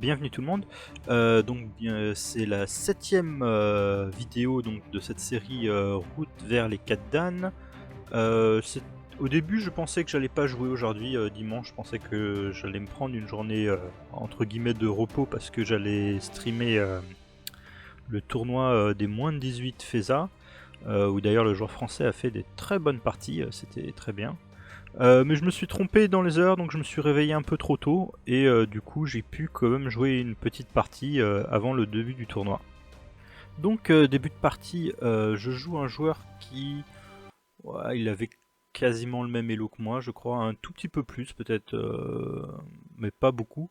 bienvenue tout le monde. C'est la 7ème vidéo donc, de cette série Route vers les 4 Dan. Au début je pensais que j'allais pas jouer aujourd'hui, dimanche. Je pensais que j'allais me prendre une journée entre guillemets de repos parce que j'allais streamer le tournoi des moins de 18 FESA, où d'ailleurs le joueur français a fait des très bonnes parties, c'était très bien. Mais je me suis trompé dans les heures, donc je me suis réveillé un peu trop tôt, et du coup j'ai pu quand même jouer une petite partie avant le début du tournoi. Donc début de partie, je joue un joueur qui... Ouais, il avait quasiment le même elo que moi, je crois, un tout petit peu plus peut-être, mais pas beaucoup.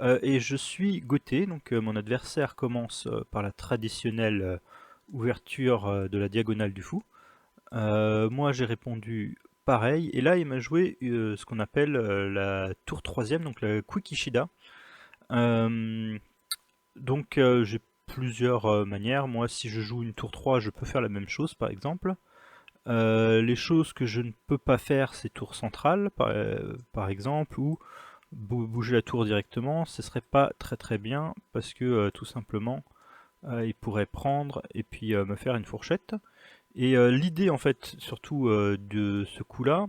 Et je suis Gauthier, donc mon adversaire commence par la traditionnelle ouverture de la diagonale du fou. Moi j'ai répondu pareil, et là il m'a joué ce qu'on appelle la tour 3ème, donc la Quick Ishida. J'ai plusieurs manières. Moi, si je joue une tour 3, je peux faire la même chose par exemple. Les choses que je ne peux pas faire, c'est tour centrale par exemple, ou bouger la tour directement. Ce serait pas très bien parce que tout simplement il pourrait prendre et puis me faire une fourchette. Et l'idée en fait surtout de ce coup là,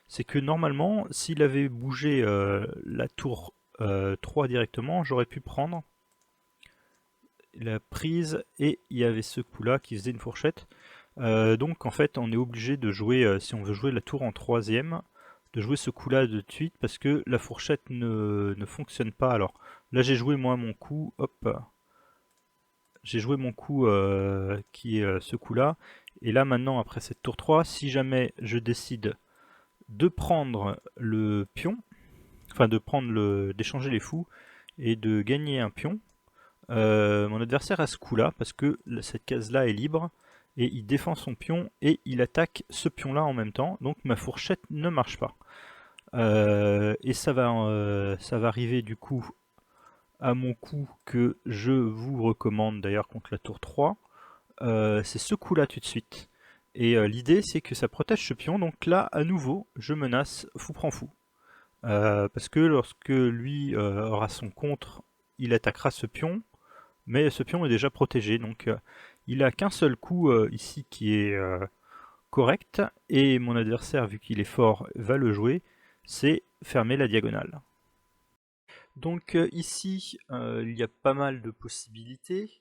c'est que normalement s'il avait bougé la tour 3 directement, j'aurais pu prendre la prise, et il y avait ce coup là qui faisait une fourchette. Donc en fait on est obligé de jouer, si on veut jouer la tour en 3ème, de jouer ce coup là de suite parce que la fourchette ne fonctionne pas. Alors là j'ai joué moi mon coup, hop, j'ai joué mon coup qui est ce coup là, et là maintenant après cette tour 3, si jamais je décide de prendre le pion, enfin d'échanger les fous et de gagner un pion, mon adversaire a ce coup là parce que cette case là est libre, et il défend son pion et il attaque ce pion là en même temps, donc ma fourchette ne marche pas. Et ça va arriver du coup à mon coup que je vous recommande d'ailleurs contre la tour 3. C'est ce coup là tout de suite. Et l'idée c'est que ça protège ce pion, donc là à nouveau je menace fou prend fou. Parce que lorsque lui aura son contre, il attaquera ce pion, mais ce pion est déjà protégé, donc il a qu'un seul coup ici qui est correct, et mon adversaire, vu qu'il est fort, va le jouer, c'est fermer la diagonale. Donc ici, il y a pas mal de possibilités.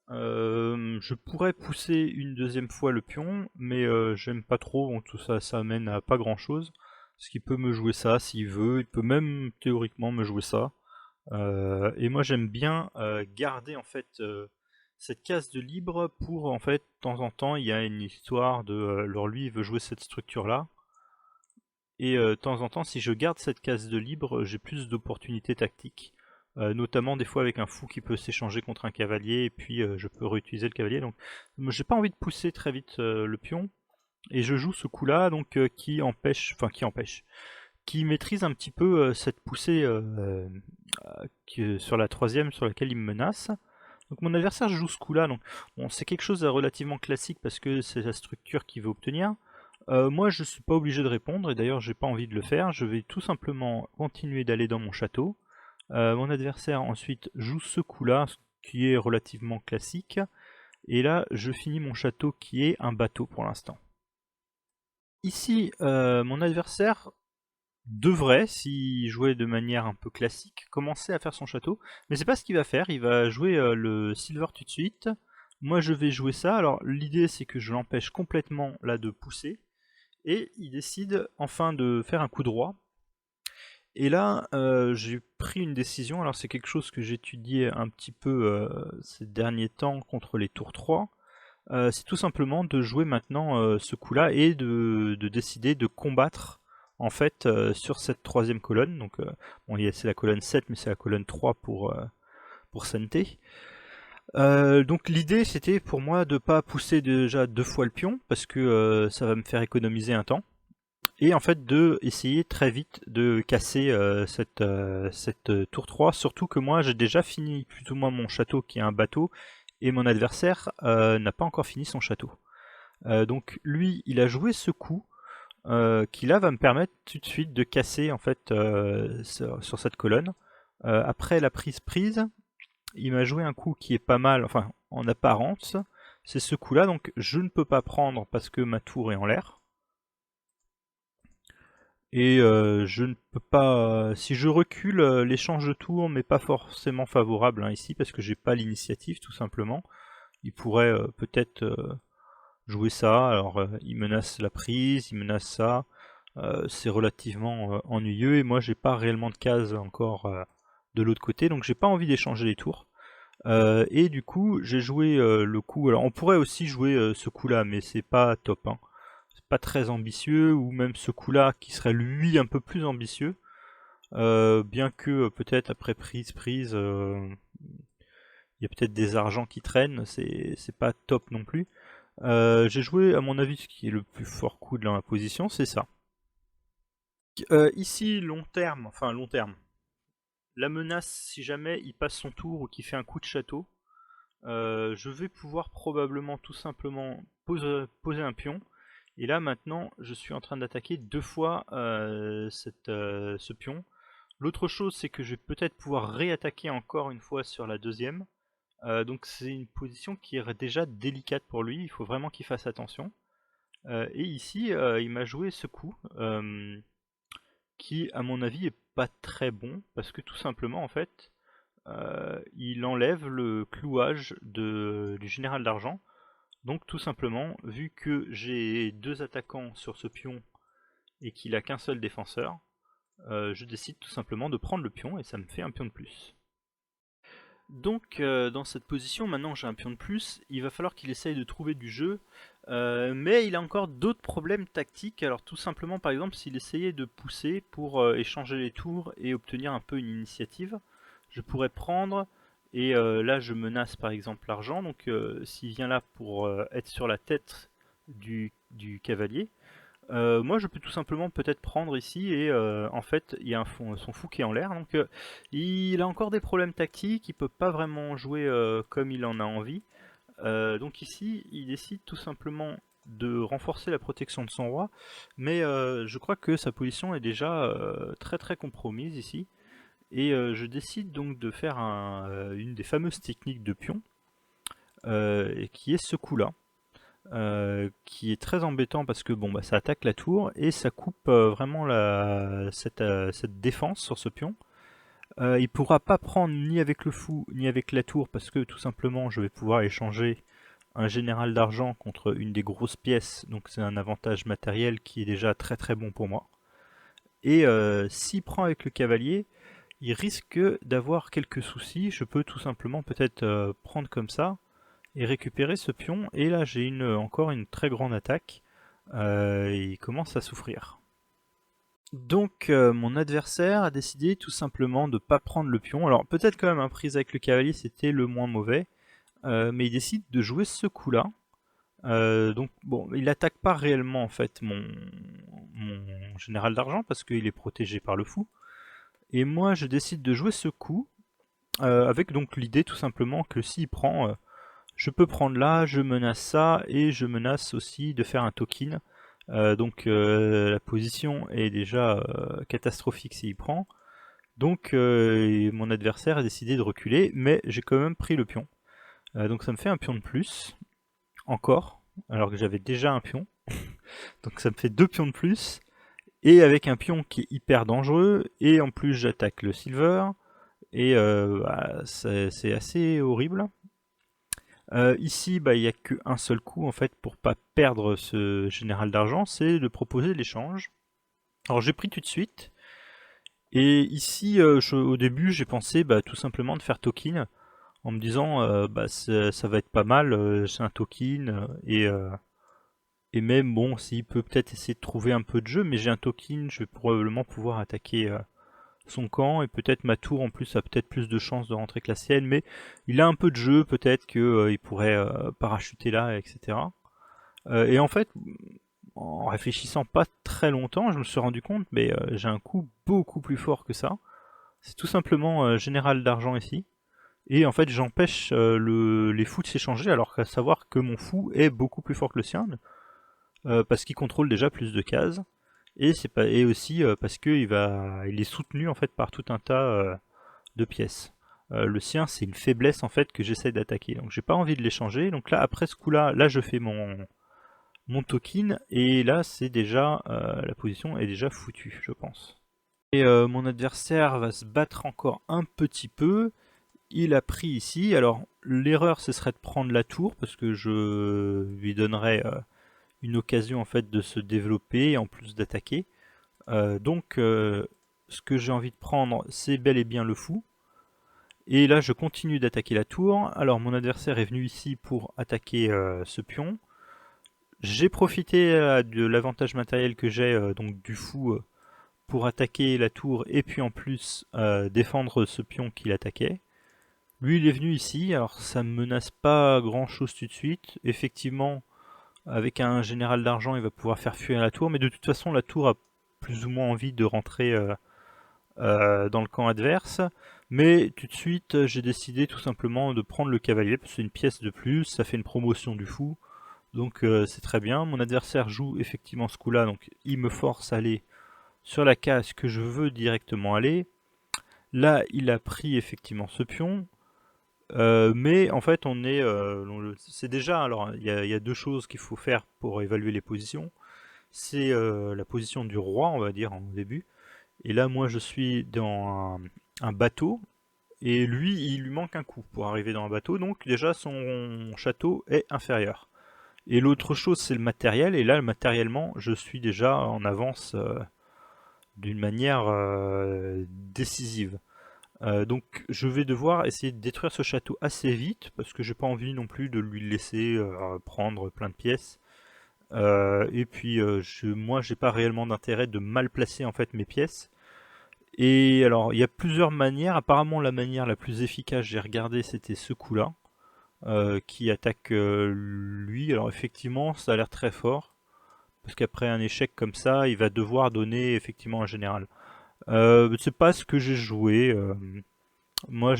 Je pourrais pousser une deuxième fois le pion, mais j'aime pas trop, bon, tout ça, ça amène à pas grand chose. Parce qu'il peut me jouer ça s'il veut, il peut même théoriquement me jouer ça. Et moi j'aime bien garder en fait cette case de libre pour en fait de temps en temps il y a une histoire de alors lui il veut jouer cette structure là, et de temps en temps si je garde cette case de libre j'ai plus d'opportunités tactiques, notamment des fois avec un fou qui peut s'échanger contre un cavalier, et puis je peux réutiliser le cavalier. Donc j'ai pas envie de pousser très vite le pion, et je joue ce coup là donc qui maîtrise un petit peu cette poussée sur la 3ème sur laquelle il me menace. Donc mon adversaire joue ce coup là, donc bon, c'est quelque chose de relativement classique parce que c'est la structure qu'il veut obtenir. Moi je suis pas obligé de répondre, et d'ailleurs j'ai pas envie de le faire, je vais tout simplement continuer d'aller dans mon château. Mon adversaire ensuite joue ce coup là, qui est relativement classique, et là je finis mon château qui est un bateau pour l'instant. Ici mon adversaire devrait, s'il jouait de manière un peu classique, commencer à faire son château. Mais c'est pas ce qu'il va faire, il va jouer le silver tout de suite. Moi je vais jouer ça, alors l'idée c'est que je l'empêche complètement là de pousser. Et il décide enfin de faire un coup droit. Et là j'ai pris une décision, alors c'est quelque chose que j'étudiais un petit peu ces derniers temps contre les tours 3. C'est tout simplement de jouer maintenant ce coup là et de décider de combattre en fait sur cette 3ème colonne. Donc bon, c'est la colonne 7 mais c'est la colonne 3 pour Sente. Donc l'idée c'était pour moi de pas pousser déjà 2 fois le pion parce que ça va me faire économiser un temps, et en fait de essayer très vite de casser cette tour 3, surtout que moi j'ai déjà fini plus ou moins mon château qui est un bateau, et mon adversaire n'a pas encore fini son château. Donc lui il a joué ce coup qui là va me permettre tout de suite de casser en fait sur cette colonne. Après la prise, il m'a joué un coup qui est pas mal, enfin en apparence, c'est ce coup-là, donc je ne peux pas prendre parce que ma tour est en l'air. Et je ne peux pas... si je recule, l'échange de tour m'est pas forcément favorable hein, ici, parce que j'ai pas l'initiative tout simplement. Il pourrait peut-être jouer ça, alors il menace la prise, il menace ça, c'est relativement ennuyeux, et moi j'ai pas réellement de cases encore de l'autre côté, donc j'ai pas envie d'échanger les tours. Et du coup, j'ai joué le coup. Alors, on pourrait aussi jouer ce coup-là, mais c'est pas top. Hein. C'est pas très ambitieux, ou même ce coup-là qui serait lui un peu plus ambitieux. Bien que peut-être après prise, il y a peut-être des argents qui traînent, c'est pas top non plus. J'ai joué, à mon avis, ce qui est le plus fort coup de la position, c'est ça. Ici, long terme, enfin long terme. La menace, si jamais il passe son tour ou qu'il fait un coup de château, je vais pouvoir probablement tout simplement poser un pion. Et là maintenant, je suis en train d'attaquer 2 fois ce pion. L'autre chose, c'est que je vais peut-être pouvoir réattaquer encore une fois sur la deuxième. Donc c'est une position qui est déjà délicate pour lui, il faut vraiment qu'il fasse attention. Et ici, il m'a joué ce coup, qui à mon avis est pas très bon, parce que tout simplement en fait, il enlève le clouage du général d'argent. Donc tout simplement, vu que j'ai 2 attaquants sur ce pion et qu'il a qu'un seul défenseur, je décide tout simplement de prendre le pion et ça me fait un pion de plus. Donc dans cette position, maintenant j'ai un pion de plus, il va falloir qu'il essaye de trouver du jeu, mais il a encore d'autres problèmes tactiques. Alors tout simplement par exemple s'il essayait de pousser pour échanger les tours et obtenir un peu une initiative, je pourrais prendre et là je menace par exemple l'argent, donc s'il vient là pour être sur la tête du cavalier, moi, je peux tout simplement peut-être prendre ici et en fait, il y a son fou qui est en l'air, donc il a encore des problèmes tactiques, il peut pas vraiment jouer comme il en a envie. Donc ici, il décide tout simplement de renforcer la protection de son roi, mais je crois que sa position est déjà très très compromise ici. Et je décide donc de faire une des fameuses techniques de pion, qui est ce coup-là. Qui est très embêtant parce que bon, bah, ça attaque la tour et ça coupe vraiment cette défense sur ce pion. Il pourra pas prendre ni avec le fou ni avec la tour parce que tout simplement je vais pouvoir échanger un général d'argent contre une des grosses pièces, donc c'est un avantage matériel qui est déjà très très bon pour moi. Et s'il prend avec le cavalier, il risque d'avoir quelques soucis. Je peux tout simplement peut-être prendre comme ça et récupérer ce pion. Et là, j'ai encore une très grande attaque. Il commence à souffrir. Donc, mon adversaire a décidé tout simplement de ne pas prendre le pion. Alors, peut-être quand même, un prise avec le cavalier, c'était le moins mauvais. Mais il décide de jouer ce coup-là. Donc, bon, il n'attaque pas réellement, en fait, mon général d'argent, parce qu'il est protégé par le fou. Et moi, je décide de jouer ce coup, avec donc l'idée tout simplement que s'il prend, je peux prendre là, je menace ça, et je menace aussi de faire un token. Donc la position est déjà catastrophique s'il prend. Donc mon adversaire a décidé de reculer, mais j'ai quand même pris le pion. Donc ça me fait un pion de plus, encore, alors que j'avais déjà un pion. Donc ça me fait 2 pions de plus, et avec un pion qui est hyper dangereux, et en plus j'attaque le silver, et bah, c'est assez horrible. Ici, bah, il n'y a qu'un seul coup en fait pour pas perdre ce général d'argent, c'est de proposer l'échange. Alors j'ai pris tout de suite, et ici au début j'ai pensé bah, tout simplement de faire token en me disant bah, ça va être pas mal, c'est un token, et même bon, s'il peut peut-être essayer de trouver un peu de jeu, mais j'ai un token, je vais probablement pouvoir attaquer son camp, et peut-être ma tour en plus a peut-être plus de chances de rentrer que la sienne, mais il a un peu de jeu, peut-être qu'il pourrait parachuter là, etc. Et en fait, en réfléchissant pas très longtemps, je me suis rendu compte, mais j'ai un coup beaucoup plus fort que ça. C'est tout simplement général d'argent ici. Et en fait, j'empêche les fous de s'échanger, alors qu'à savoir que mon fou est beaucoup plus fort que le sien, parce qu'il contrôle déjà plus de cases. Et, c'est pas, et aussi parce qu'il il est soutenu en fait par tout un tas de pièces. Le sien, c'est une faiblesse en fait que j'essaie d'attaquer. Donc j'ai pas envie de l'échanger. Donc là, après ce coup-là, là je fais mon token et là c'est déjà la position est déjà foutue, je pense. Et mon adversaire va se battre encore un petit peu. Il a pris ici. Alors l'erreur ce serait de prendre la tour parce que je lui donnerais une occasion en fait de se développer et en plus d'attaquer. Donc ce que j'ai envie de prendre c'est bel et bien le fou. Et là je continue d'attaquer la tour. Alors mon adversaire est venu ici pour attaquer ce pion. J'ai profité de l'avantage matériel que j'ai donc du fou pour attaquer la tour et puis en plus défendre ce pion qu'il attaquait. Lui il est venu ici, alors ça me menace pas grand chose tout de suite. Effectivement, avec un général d'argent il va pouvoir faire fuir la tour, mais de toute façon la tour a plus ou moins envie de rentrer dans le camp adverse. Mais tout de suite j'ai décidé tout simplement de prendre le cavalier, parce que c'est une pièce de plus, ça fait une promotion du fou. Donc c'est très bien. Mon adversaire joue effectivement ce coup-là, donc il me force à aller sur la case que je veux directement aller. Là, il a pris effectivement ce pion. Mais en fait, c'est déjà. Alors, il y a deux choses qu'il faut faire pour évaluer les positions. C'est la position du roi, on va dire, au début. Et là, moi, je suis dans un bateau. Et lui, il lui manque un coup pour arriver dans un bateau. Donc, déjà, son château est inférieur. Et l'autre chose, c'est le matériel. Et là, matériellement, je suis déjà en avance d'une manière décisive. Donc je vais devoir essayer de détruire ce château assez vite parce que j'ai pas envie non plus de lui laisser prendre plein de pièces. Et puis moi j'ai pas réellement d'intérêt de mal placer en fait mes pièces. Et alors il y a plusieurs manières. Apparemment la manière la plus efficace, j'ai regardé, c'était ce coup-là qui attaque lui. Alors effectivement ça a l'air très fort parce qu'après un échec comme ça, il va devoir donner effectivement un général. C'est pas ce que j'ai joué. Moi,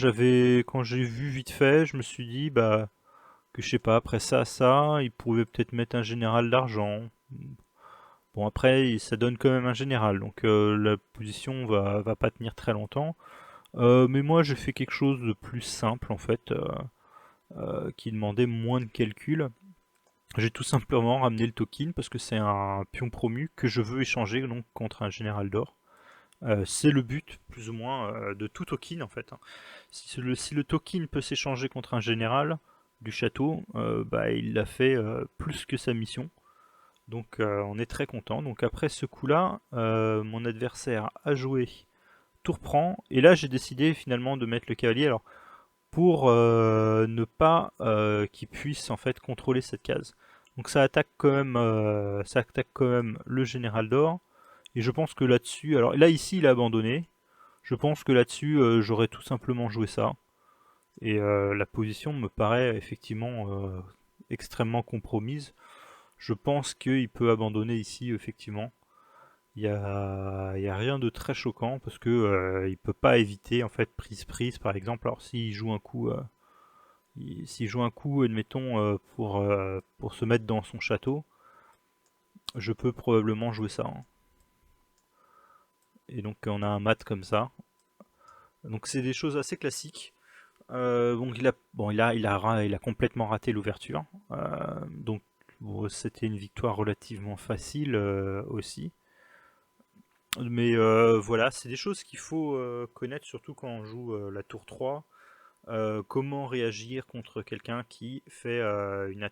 quand j'ai vu vite fait, je me suis dit, bah, que je sais pas, après ça, il pouvait peut-être mettre un général d'argent. Bon, après, ça donne quand même un général, donc la position va pas tenir très longtemps. Mais moi, j'ai fait quelque chose de plus simple, en fait, qui demandait moins de calcul. J'ai tout simplement ramené le token parce que c'est un pion promu que je veux échanger donc contre un général d'or. C'est le but, plus ou moins, de tout token en fait, hein. Si le token peut s'échanger contre un général du château, bah, il a fait plus que sa mission. Donc on est très content. Donc après ce coup-là, mon adversaire a joué tour prend. Et là j'ai décidé finalement de mettre le cavalier. Alors pour ne pas qu'il puisse en fait contrôler cette case. Donc ça attaque quand même le général d'or. Et je pense que là-dessus, alors là ici il a abandonné. Je pense que là-dessus j'aurais tout simplement joué ça. Et la position me paraît effectivement extrêmement compromise. Je pense qu'il peut abandonner ici effectivement. Il y a rien de très choquant parce que il peut pas éviter en fait prise par exemple. Alors s'il joue un coup, s'il joue un coup, admettons pour se mettre dans son château, je peux probablement jouer ça, hein. Et donc on a un mat comme ça. Donc c'est des choses assez classiques. Donc il a complètement raté l'ouverture. Donc bon, c'était une victoire relativement facile aussi. Mais voilà, c'est des choses qu'il faut connaître, surtout quand on joue la tour 3. Comment réagir contre quelqu'un qui fait une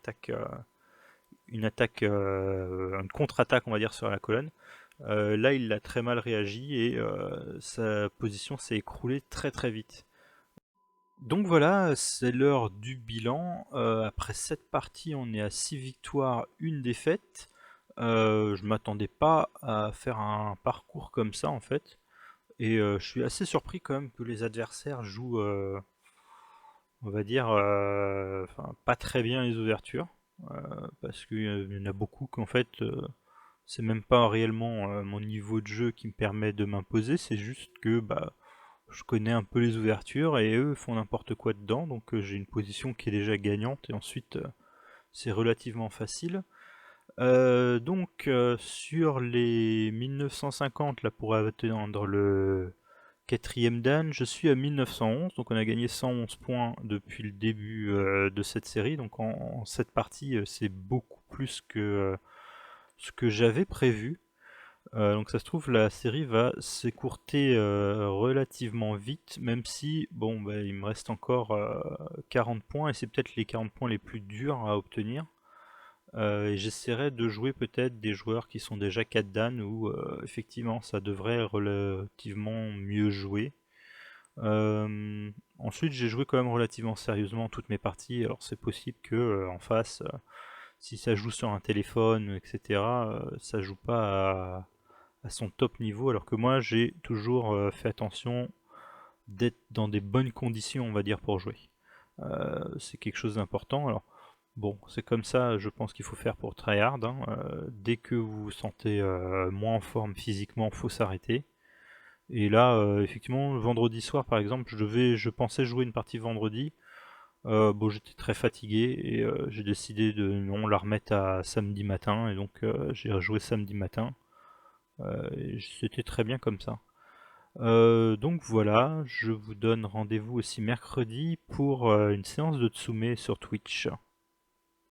contre-attaque, on va dire, sur la colonne. Là, il a très mal réagi et sa position s'est écroulée très très vite. Donc voilà, c'est l'heure du bilan. Après cette partie, on est à 6 victoires, une défaite. Je m'attendais pas à faire un parcours comme ça en fait. Et je suis assez surpris quand même que les adversaires jouent, on va dire, enfin, pas très bien les ouvertures. Parce qu'il y en a beaucoup qu'en fait, c'est même pas réellement mon niveau de jeu qui me permet de m'imposer, c'est juste que bah, je connais un peu les ouvertures et eux font n'importe quoi dedans, donc j'ai une position qui est déjà gagnante et ensuite c'est relativement facile. Donc sur les 1950 là pour atteindre le Quatrième dan, je suis à 1911, donc on a gagné 111 points depuis le début de cette série, donc en 7 parties c'est beaucoup plus que ce que j'avais prévu. Donc ça se trouve la série va s'écourter relativement vite, même si bon bah, il me reste encore 40 points et c'est peut-être les 40 points les plus durs à obtenir. Et j'essaierai de jouer peut-être des joueurs qui sont déjà 4 dan où effectivement ça devrait relativement mieux jouer. Ensuite j'ai joué quand même relativement sérieusement toutes mes parties, alors c'est possible que en face, si ça joue sur un téléphone, etc., ça joue pas à son top niveau, alors que moi j'ai toujours fait attention d'être dans des bonnes conditions, on va dire, pour jouer. C'est quelque chose d'important. Alors, bon, c'est comme ça, je pense qu'il faut faire pour tryhard. Hein. Dès que vous vous sentez moins en forme physiquement, faut s'arrêter. Et là, effectivement, vendredi soir, par exemple, je pensais jouer une partie vendredi. Bon, j'étais très fatigué et j'ai décidé de non la remettre à samedi matin. Et donc, j'ai rejoué samedi matin. Et c'était très bien comme ça. Donc voilà, je vous donne rendez-vous aussi mercredi pour une séance de Tsume sur Twitch.